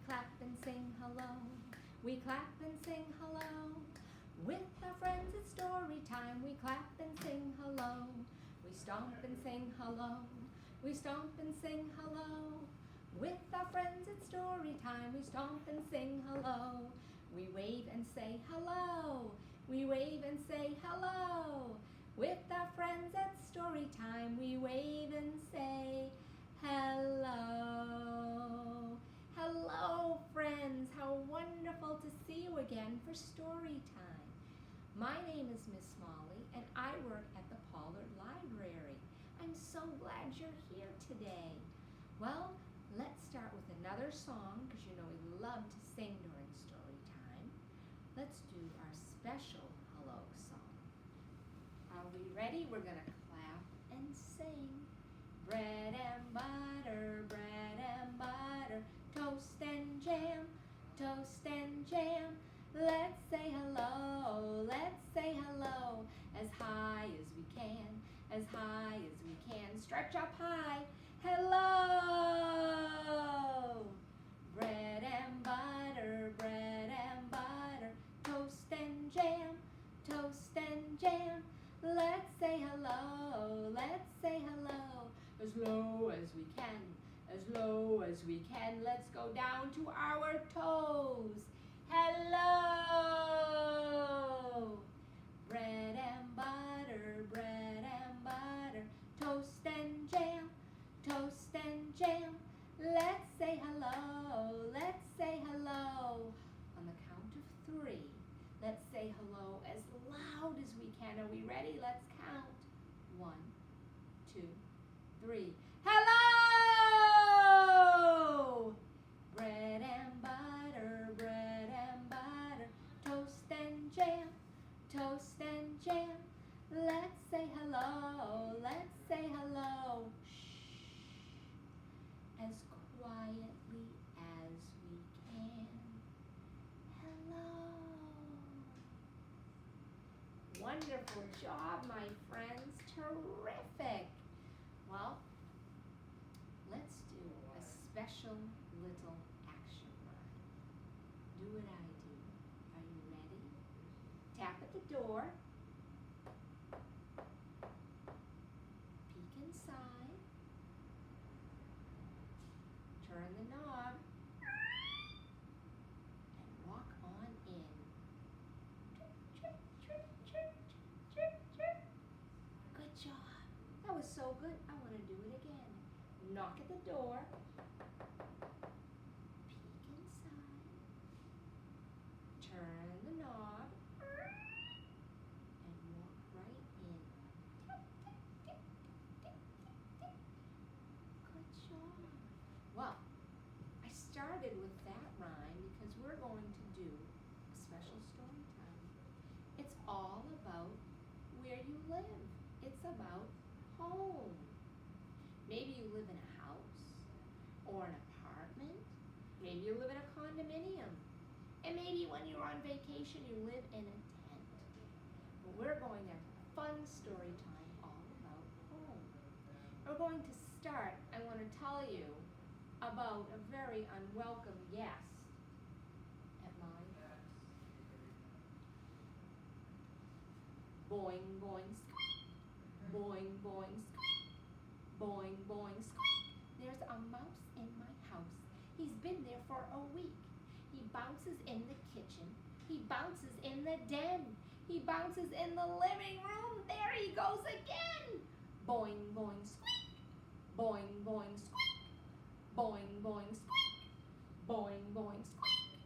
clap and sing hello. We clap and sing hello. With our friends it's story time. We clap and sing hello. We stomp and sing hello. We stomp and sing hello. With our friends it's story time. We stomp and sing hello. We wave and say hello. We wave and say hello. With our friends at story time, we wave and say hello. Hello, friends. How wonderful to see you again for story time. My name is Miss Molly, and I work at the Pollard Library. I'm so glad you're here today. Well, let's start with another song, because you know we love to sing during story time. Let's do our special hello song. Are we ready? We're going to clap and sing. Bread and butter, toast and jam, Let's say hello, as high as we can, Stretch up high, hello. Bread and butter, toast and jam, Let's say hello, as low as we can, Let's go down to our toes. Hello. Bread and butter, toast and jam, Let's say hello, On the count of 3, let's say hello as loud as we can. Are we ready? Let's count. 1, 2, 3. Hello! Bread and butter, toast and jam, Let's say hello, shh, as quietly as we can. Hello. Wonderful job, my friends. Terrific. Well, let's do a special little action rhyme. Do what I do. Are you ready? Tap at the door. Peek inside. Turn the knob. And walk on in. Good job. That was so good. I want to do it again. Knock at the door. Peek inside. Turn the knob. And walk right in. Good job. Well, I started with that rhyme because we're going to do a special story time. It's all about where you live. It's about home. Maybe you live in a house or an apartment. Maybe you live in a condominium. And maybe when you're on vacation, you live in a tent. But we're going to have fun story time all about home. We're going to start. I want to tell you about a very unwelcome guest at my house. Boing, boing, squeak. Boing, boing, squeak. Boing, boing, squeak. There's a mouse in my house. He's been there for a week. He bounces in the kitchen. He bounces in the den. He bounces in the living room. There he goes again. Boing, boing, squeak. Boing, boing, squeak. Boing, boing, squeak. Boing, boing, squeak.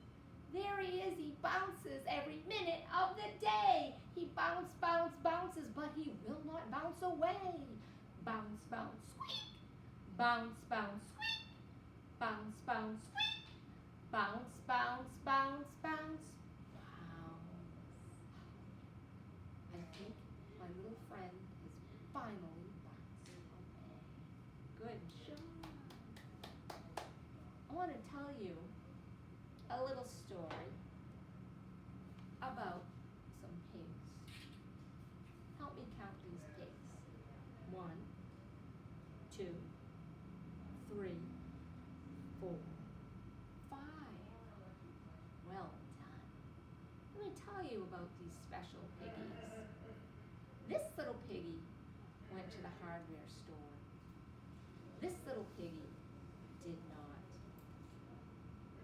There he is. He bounces every minute of the day. He bounces, but he will not bounce away. Bounce, bounce, squeak. Bounce, bounce, squeak. Bounce, bounce, squeak. Bounce, bounce, bounce, bounce. I think my little friend is finally bounced away. Good job. I want to tell you a little story about some pigs. Help me count these pigs. 1, 2, 3, 4, 5. you about these special piggies. This little piggy went to the hardware store. This little piggy did not.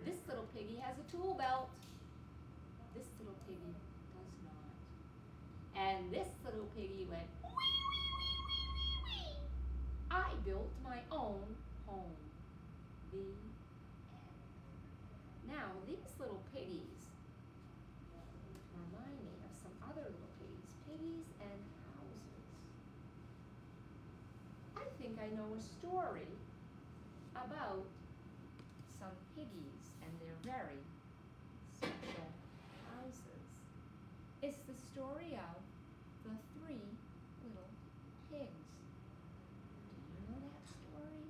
This little piggy has a tool belt. This little piggy does not. And this little piggy went, wee, wee, wee, wee, wee, wee. I built my own home. The end. Now, these little piggies remind me of some other little piggies. Piggies and houses. I think I know a story about some piggies and their very special houses. It's the story of the 3 little pigs. Do you know that story?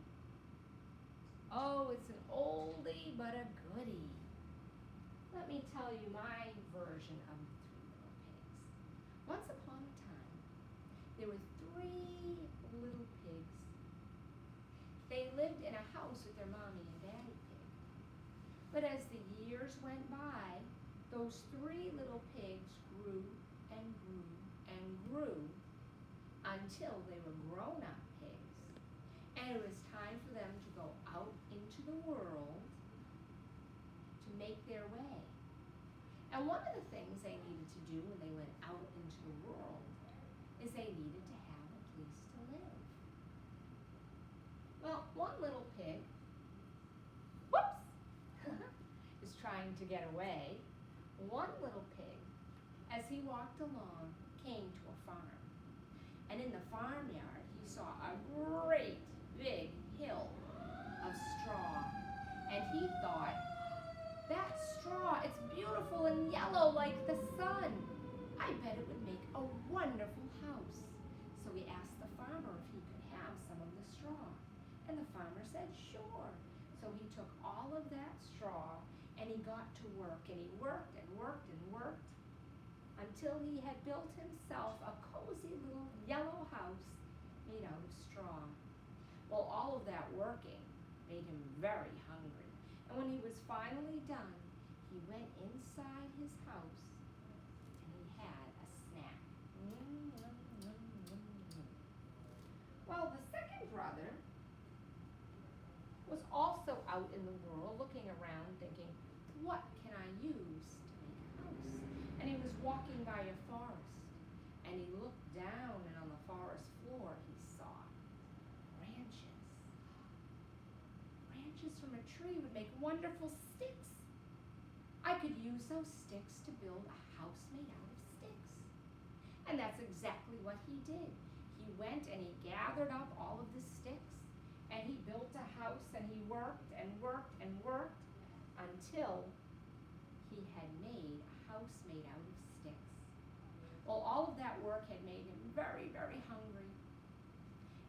Oh, it's an oldie but a goodie. Let me tell you my version of the 3 little pigs. Once upon a time, there were 3 little pigs. They lived in a house with their mommy and daddy pig. But as the years went by, those 3 little pigs grew and grew and grew until they were grown-up pigs. And it was time for them to go out into the world to make their way. And one of the things they needed to do when they went out into the world is they needed to have a place to live. Well, one little pig, whoops, is trying to get away. One little pig, as he walked along, came to a farm. And in the farmyard, he saw a great big hill of straw. And he thought, that straw, it's beautiful and yellow like the sun. I bet it would make a wonderful house. So he asked the farmer if he could have some of the straw. And the farmer said, sure. So he took all of that straw and he got to work. And he worked and worked and worked until he had built himself a cozy little yellow house made out of straw. Well, all of that working made him very hungry. And when he was finally done, he went inside his house and he had a snack. Well, the second brother was also out in the world looking around thinking, what can I use to make a house? And he was walking by a forest and he looked down and on the forest floor he saw branches. Branches from a tree would make wonderful sticks. I could use those sticks to build a house made out of sticks. And that's exactly what he did. He went and he gathered up all of the sticks and he built a house and he worked and worked and worked until he had made a house made out of sticks. Well, all of that work had made him very, very hungry.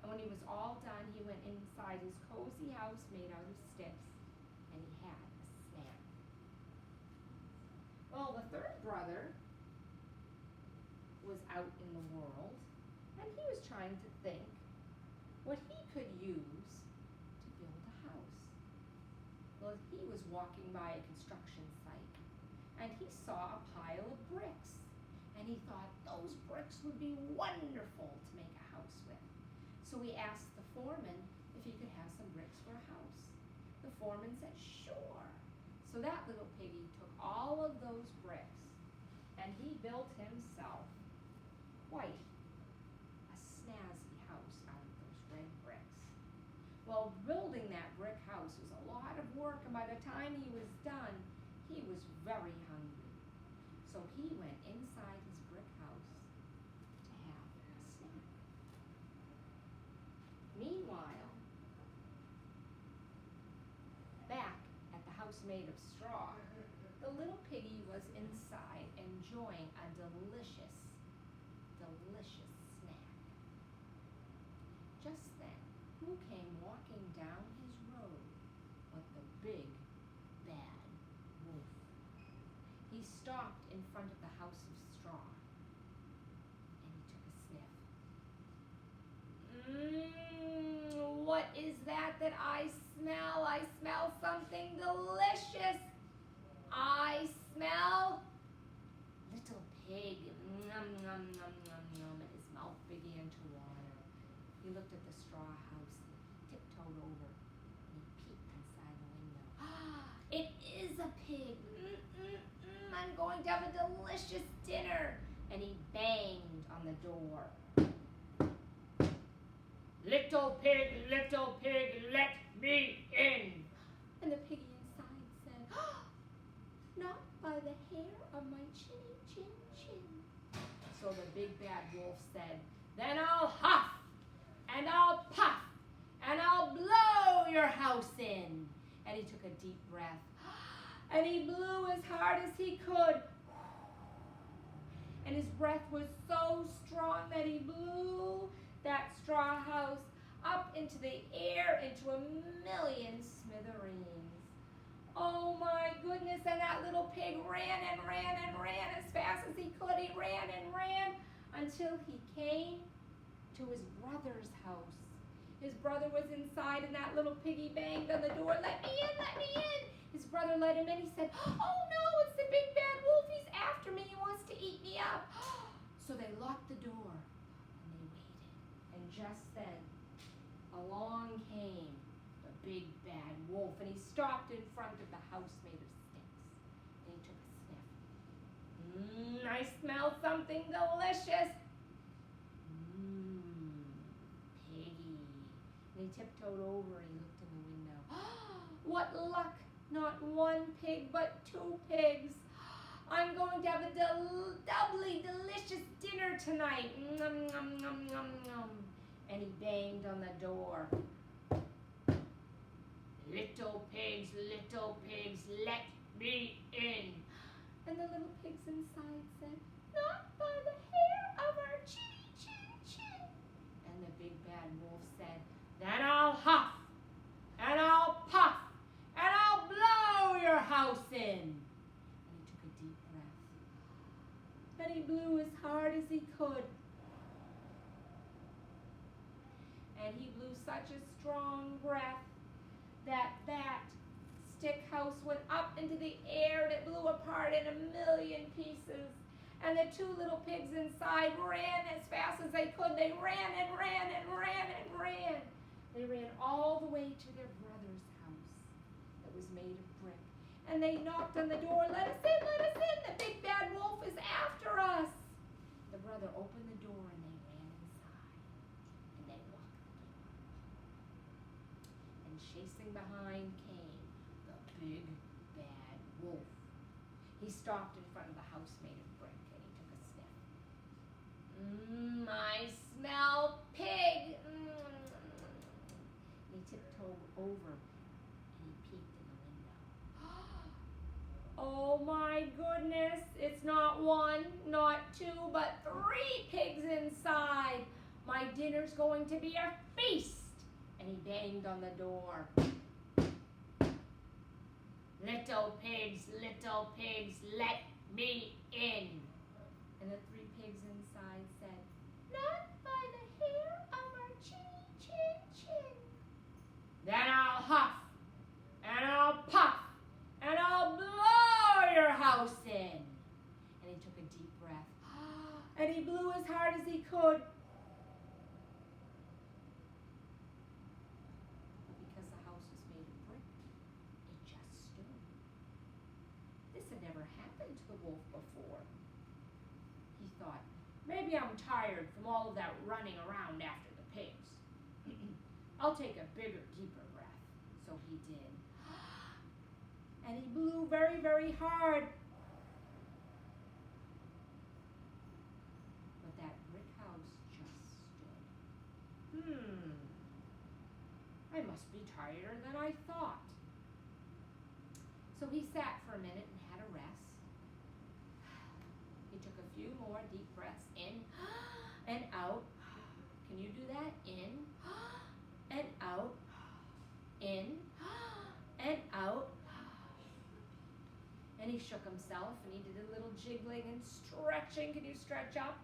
And when he was all done, he went inside his cozy house made out of sticks and he had a snack. Well, the third brother was out in the world and he was trying to think what he could use to build a house. Well, he was walking by a construction site and he saw a pile of bricks and he thought those bricks would be wonderful to make a house with. So he asked the foreman if he could have some bricks for a house. The foreman said, sure. So that little piggy took all of those bricks and he built himself quite a snazzy house out of those red bricks. Well, building that brick house was a lot of work, and by the time he was done, he was very hungry. So he went inside his brick house to have a snack. Meanwhile, back at the house made of straw, the little piggy was inside enjoying a delicious, delicious snack. Just then, who came walking down his road but the big, bad wolf? He stopped in front of the house of straw and he took a sniff. What is that I smell? I smell something delicious. I smell little He looked at the straw house, tiptoed over, and he peeked inside the window. It is a pig. I'm going to have a delicious dinner. And he banged on the door. Little pig, let me in. And the piggy inside said, not by the hair of my chinny chin chin. So the big bad wolf said, then I'll huff, and I'll puff, and I'll blow your house in. And he took a deep breath, and he blew as hard as he could. And his breath was so strong that he blew that straw house up into the air into a million smithereens. Oh my goodness, and that little pig ran and ran and ran as fast as he could. He ran and ran until he came to his brother's house. His brother was inside and that little piggy banged on the door. Let me in, let me in. His brother let him in. He said, oh no, it's the big bad wolf. He's after me. He wants to eat me up. So they locked the door and they waited. And just then, along came the big bad wolf, and he stopped in front of the house made of sticks. And he took a sniff. I smell something delicious. Piggy. And he tiptoed over and he looked in the window. What luck! Not one pig, but two pigs. I'm going to have a doubly delicious dinner tonight. Nom, nom, nom, nom, nom. And he banged on the door. Little pigs, let me in. And the little pigs inside said, not by the hair of our chinny chin chin. And the big bad wolf said, then I'll huff, and I'll puff, and I'll blow your house in. And he took a deep breath. And he blew as hard as he could. And he blew such a strong breath that stick house went up into the air and it blew apart in a million pieces. And the two little pigs inside ran as fast as they could. They ran and ran and ran and ran. They ran all the way to their brother's house that was made of brick. And they knocked on the door, let us in, the big bad wolf is after us. The brother opened the door and they ran inside. And they locked the door. And chasing behind came the big bad wolf. He stopped in front of the house made of brick and he took a sniff. I smell pig. He tiptoed over and he peeked in the window. Oh my goodness, it's not one, not two, but 3 pigs inside. My dinner's going to be a feast. And he banged on the door. Little pigs, let me in. And the 3 pigs inside said, not by the hair of our chinny chin chin. Then I'll huff, and I'll puff, and I'll blow your house in. And he took a deep breath. And he blew as hard as he could. But because the house was made of brick, it just stood. This had never happened to the wolf before. He thought, maybe I'm tired from all of that running around after the pigs. I'll take a bigger, deeper breath. So he did. And he blew very, very hard. But that brick house just stood. I must be tireder than I thought. So he sat for a minute and had a rest. He took a few more deep breaths in and out. Can you do that? In and out. In and out. And he shook himself and he did a little jiggling and stretching. Can you stretch up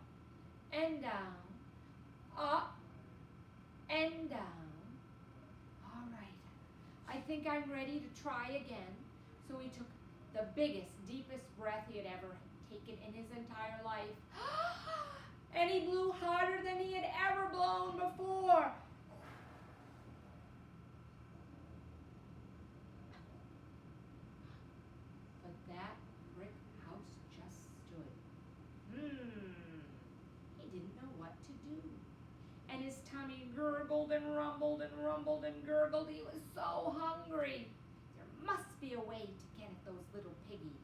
and down, up and down? All right. I think I'm ready to try again. So he took the biggest, deepest breath he had ever taken in his entire life. and he blew harder than he had ever blown before. But that brick house just stood. He didn't know what to do. And his tummy gurgled and rumbled and rumbled and gurgled. He was so hungry. There must be a way to get at those little piggies.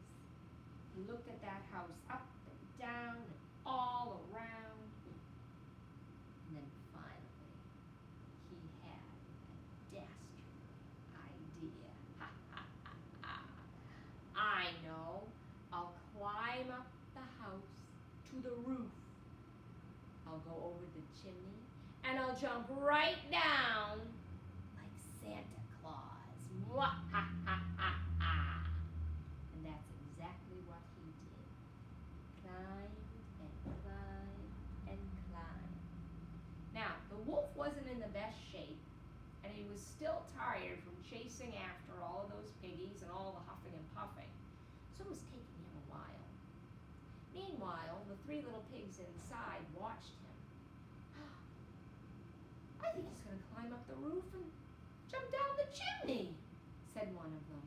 He looked at that house up and down and all around. And then finally, he had a dastardly idea. Ha, ha, ha, ha. I know. I'll climb up the house to the roof. I'll go over the chimney and I'll jump right down like Santa Claus. Mwah, ha, ha, ha, ha. And that's exactly what he did. Climbed and climbed and climbed. Now, the wolf wasn't in the best shape, and he was still tired from chasing after all of those piggies and all the huffing and puffing. So it was taking him a while. Meanwhile, the three little pigs inside watched him. I think he's going to climb up the roof and jump down the chimney, said one of them.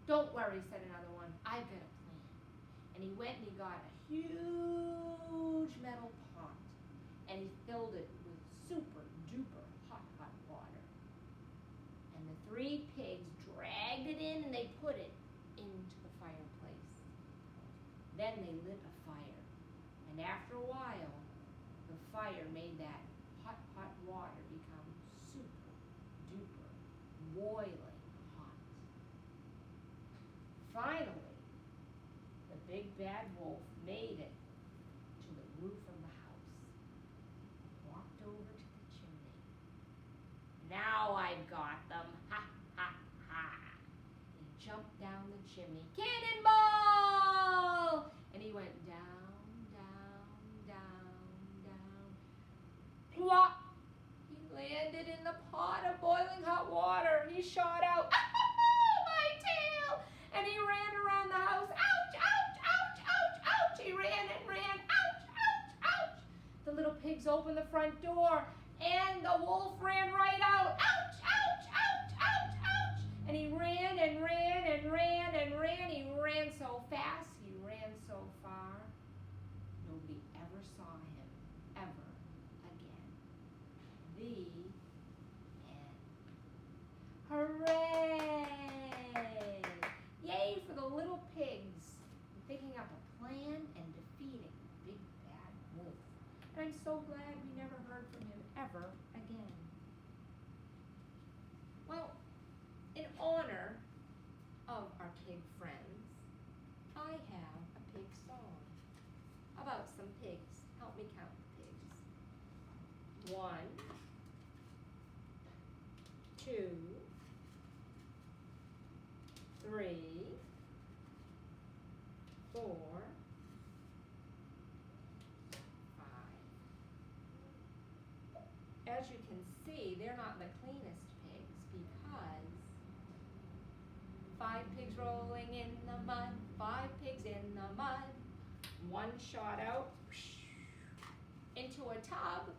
Don't worry, said another one. I've got a plan. And he went and he got a huge metal pot, and he filled it with super duper hot water. And the three pigs dragged it in and they put it into the fireplace. Then they lit a fire. And after a while, the fire made that hot water become super duper boiling hot. Finally, the big bad wolf made it to the roof of the house. Walked over to the chimney. Now I've got them. Ha, ha, ha. He jumped down the chimney. Cannonball! And he went down, down, down, down. Plop! He landed in the pot of boiling hot water. He shot out, my tail! And he ran around the house. Ouch, ouch, ouch, ouch, ouch! He ran and ran. Ouch, ouch, ouch! The little pigs opened the front door, and the wolf ran right out. Ouch, ouch, ouch, ouch, ouch! And he ran and ran and ran and ran. He ran so fast, he ran so far. Nobody ever saw him, ever again. The end. Hooray! Yay for the little pigs for picking up a plan and defeating the big bad wolf. And I'm so glad we never heard from him ever again. Well, in honor of our pig friends, I have a pig song about some pigs. Help me count the pigs. 1, 2, 3, 4, 5. As you can see, they're not the cleanest pigs because 5 pigs rolling in the mud, 5 pigs in the mud. One shot out into a tub,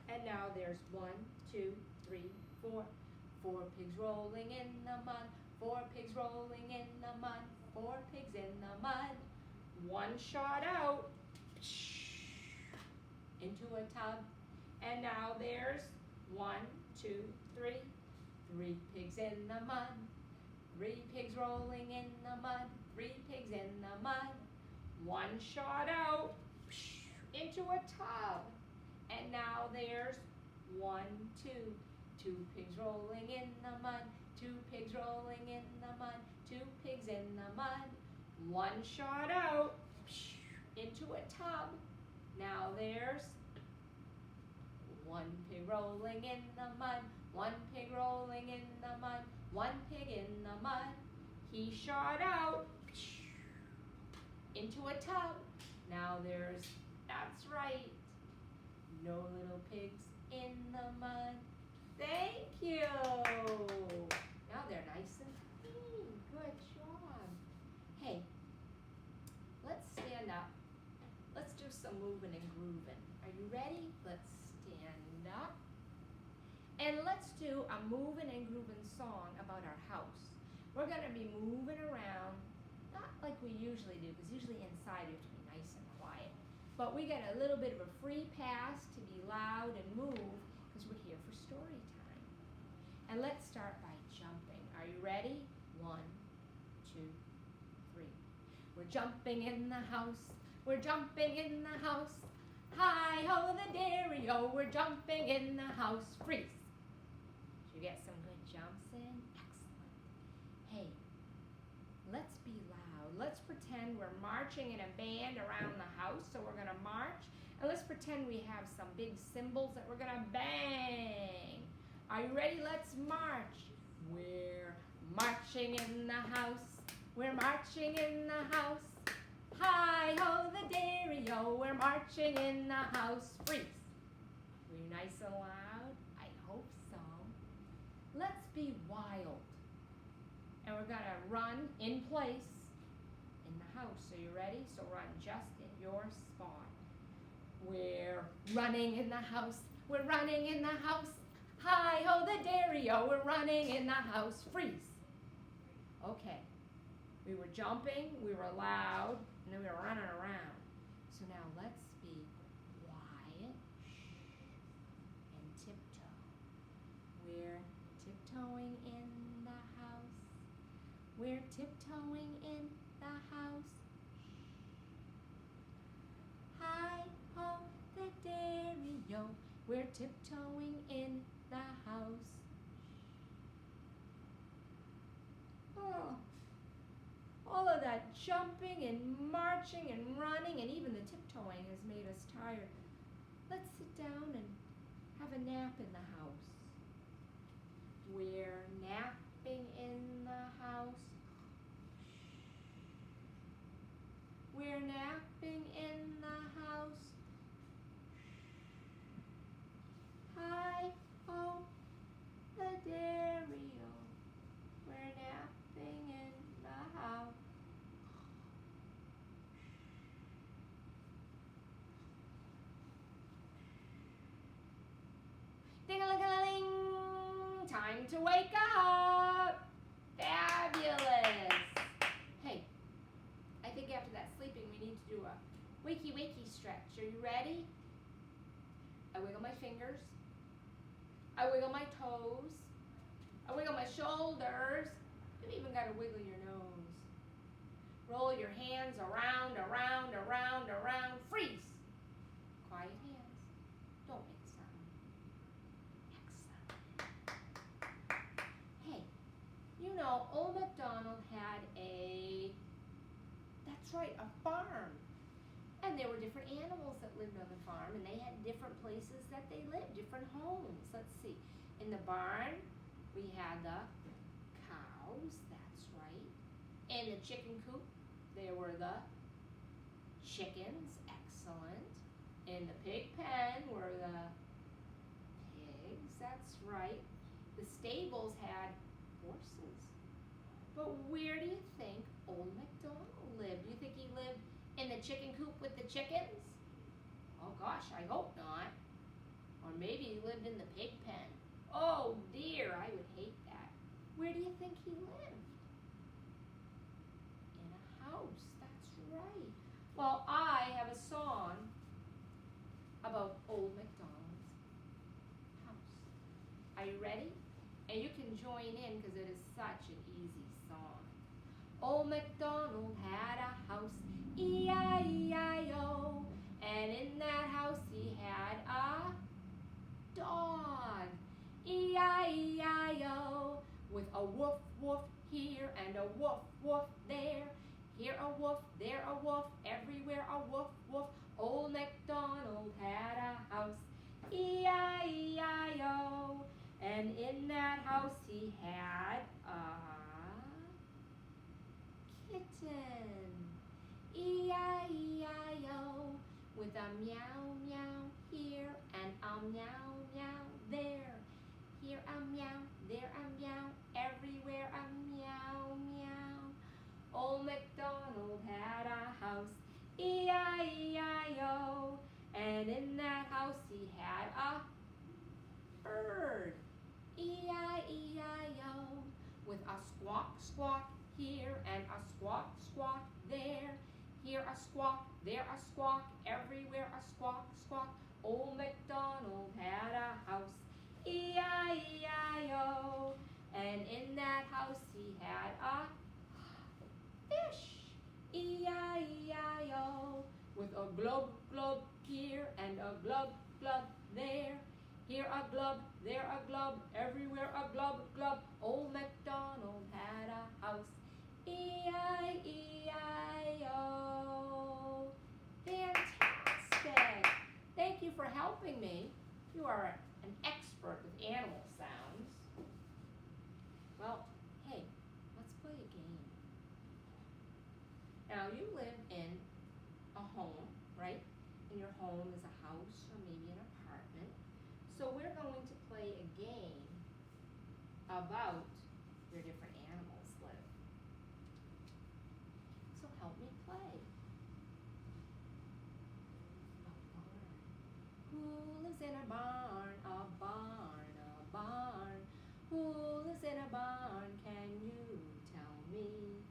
and now there's 1, 2, 3, 4. 4 pigs rolling in the mud, 4 pigs rolling in the mud, 4 pigs in the mud. One shot out into a tub, and now there's 1, 2, 3. 3 pigs in the mud, 3 pigs rolling in the mud, 3 pigs in the mud. One shot out into a tub, and now there's 1, 2. 2 pigs rolling in the mud, 2 pigs rolling in the mud, 2 pigs in the mud. One shot out into a tub. Now there's 1 pig rolling in the mud, 1 pig rolling in the mud, 1 pig in the mud. He shot out into a tub. Now that's right, no little pigs in the mud. Thank you. Now they're nice and clean. Good job. Hey, let's stand up. Let's do some moving and grooving. Are Are you ready? Let's stand up. And let's do a moving and grooving song about our house. We're going to be moving around, not like we usually do, because usually inside we have to be nice and quiet. But we get a little bit of a free pass to be loud and move, because we're here for story time. And let's start by jumping. Are you ready? 1, 2, 3. We're jumping in the house. We're jumping in the house. Hi-ho the dairy-o, we're jumping in the house. Freeze. Did you get some good jumps in? Excellent. Hey, let's be loud. Let's pretend we're marching in a band around the house, so we're going to march. And let's pretend we have some big cymbals that we're going to bang. Are you ready? Let's march. We're marching in the house. We're marching in the house. Hi-ho the dairy-o, we're marching in the house. Freeze. Were you nice and loud? I hope so. Let's be wild. And we're going to run in place in the house. Are you ready? So run just in your spot. We're running in the house. We're running in the house. Hi-ho the dairy-o, we're running in the house. Freeze. Okay. We were jumping, we were loud, and then we were running around. So now let's be quiet and tiptoe. We're tiptoeing in the house. We're tiptoeing in the house. Hi-ho the dairy-o, we're tiptoeing in the house. Oh. All of that jumping and marching and running and even the tiptoeing has made us tired. Let's sit down and have a nap in the house. We're napping in the house. We're napping in the house. Hi-ho the dairy-o, we're napping in the house. Ding-a-ling-a-ling, time to wake up. Fabulous. Hey, I think after that sleeping we need to do a wakey-wakey stretch. Are you ready? I wiggle my fingers. I wiggle my toes. I wiggle my shoulders. You even got to wiggle your nose. Roll your hands around, around, around, around. Freeze. Quiet hands. Don't make a sound. Excellent. Hey, you know, old MacDonald had that's right, a farm. And there were different animals that lived on the farm, and they had different places that they lived, different homes. Let's see. In the barn, we had the cows, that's right. In the chicken coop, there were the chickens, excellent. In the pig pen were the pigs, that's right. The stables had horses. But where do you think old MacDonald lived? Do you think he lived in the chicken coop with the chickens? Oh gosh, I hope not. Or maybe he lived in the pig pen. Oh dear, I would hate that. Where do you think he lived? In a house, that's right. Well, I have a song about old MacDonald's house. Are you ready? And you can join in because it is such an easy song. Old MacDonald had a house, E-I-E-I-O, and in that house he had a dog, E-I-E-I-O, with a woof woof here and a woof woof there. Here a woof, there a woof, everywhere a woof woof. Old MacDonald had a house, E-I-E-I-O, and in that house he had a kitten, E-I-E-I-O, with a meow meow here and a meow meow there. Here a meow, there a meow, everywhere a meow meow. Old MacDonald had a house, E-I-E-I-O, and And in that house he had a bird. E-I-E-I-O. With a squawk, squawk here and a squawk, squawk there. Here a squawk, there a squawk, everywhere a squawk, squawk. Old MacDonald had a house. E-I-E-I-O. And in that house he had a fish. E-I-E-I-O. With a glub, glub here and a glub, glub there. Here a glub, there a glub, everywhere a glub, glub. Old MacDonald had a house. E-I-E-I-O. Fantastic. Thank you for helping me. You are an expert with animal sounds. Well, hey, let's play a game. Now, you live in a home, right? And your home is a house or maybe an apartment. So we're going to play a game about where different animals live. So help me play. A barn. Who lives in a barn? A barn, a barn. Who lives in a barn? Can you tell me?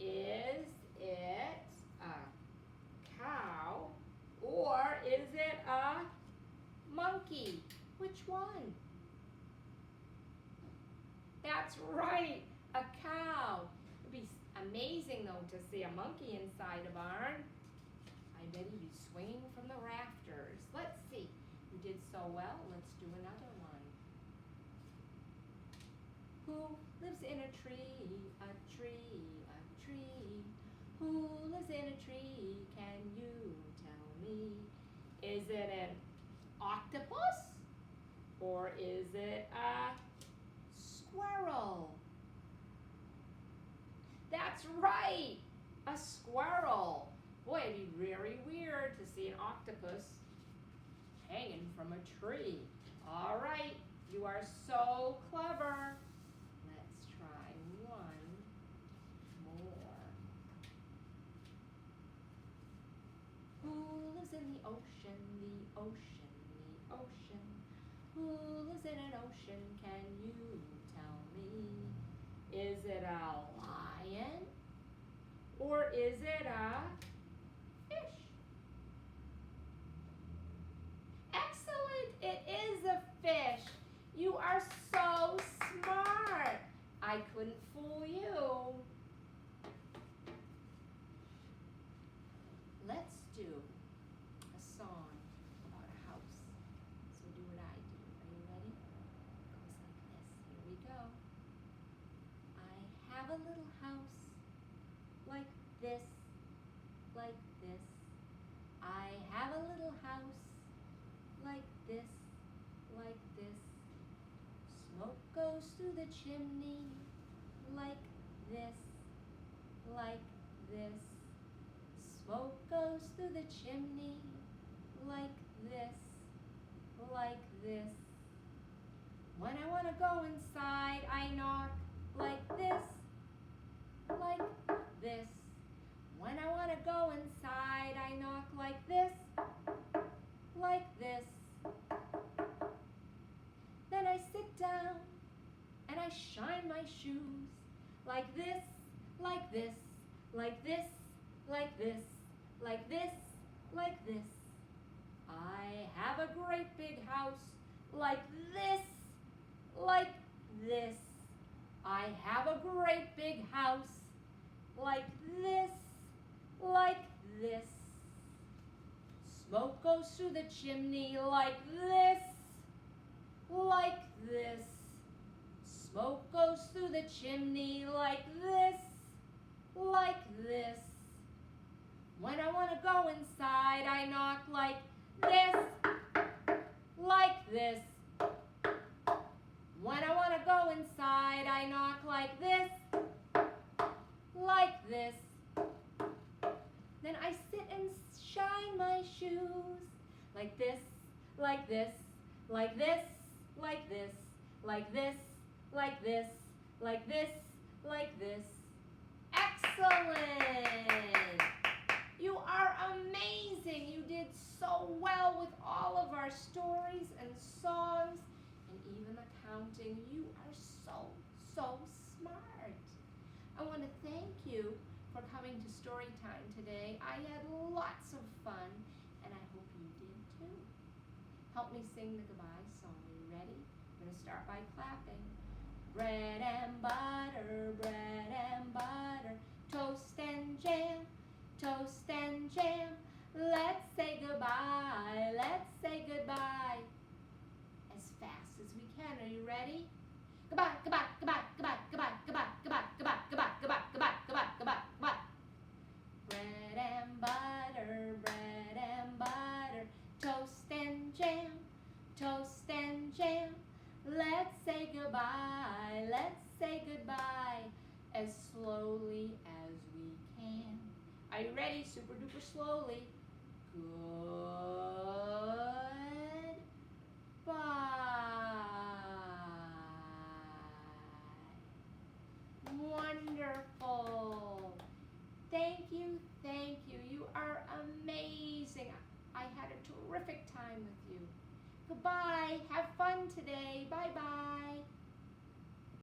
Is it a cow or is it a monkey? Which one? That's right, a cow. It'd be amazing though to see a monkey inside a barn. I bet he'd be swinging from the rafters. Let's see. You did so well. Let's do another one. Who lives in a tree? A tree, a tree. Who lives in a tree? Can you tell me? Is it an octopus? Or is it a squirrel? That's right, a squirrel. Boy, it'd be very weird to see an octopus hanging from a tree. All right, you are so clever. Let's try one more. Who lives in the ocean, the ocean, the ocean? Who lives in an ocean? Can you tell me? Is it a lion? Or is it a fish? Excellent! It is a fish. You are so smart. I couldn't fool you. Let's do a song about a house. So do what I do. Are you ready? It goes like this. Here we go. I have a little house like this, like this. I have a little house like this, like this. Smoke goes through the chimney like this, like this. Smoke goes through the chimney like this, like this. When I want to go inside, I knock like this, like this. When I want to go inside, I knock like this, like this. Then I sit down and I shine my shoes like this, like this, like this, like this, like this, like this. I have a great big house like this, like this. I have a great big house like this, like this. Smoke goes through the chimney like this, like this. Smoke goes through the chimney like this, like this. When I want to go inside, I knock like this, like this. When I want to go inside, I knock like this, like this. Then I sit and shine my shoes like this, like this, like this, like this, like this, like this, like this, like this. Excellent! You are amazing. You did so so well with all of our stories and songs and even the counting. You are so, so smart. I want to thank you for coming to Storytime today. I had lots of fun, and I hope you did too. Help me sing the goodbye song. Are you ready? I'm going to start by clapping. Bread and butter, bread and butter, toast and jam, toast and jam. Let's say goodbye, let's say goodbye. As fast as we can. Are you ready? Goodbye, goodbye, goodbye, goodbye, goodbye, goodbye, goodbye, goodbye, goodbye, goodbye, goodbye, goodbye, goodbye, goodbye. Bread and butter, bread and butter, toast and jam, toast and jam. Let's say goodbye, let's say goodbye as slowly as we can. Are you ready? Super duper slowly. Goodbye. Wonderful. Thank you, thank you. You are amazing. I had a terrific time with you. Goodbye. Have fun today. Bye-bye.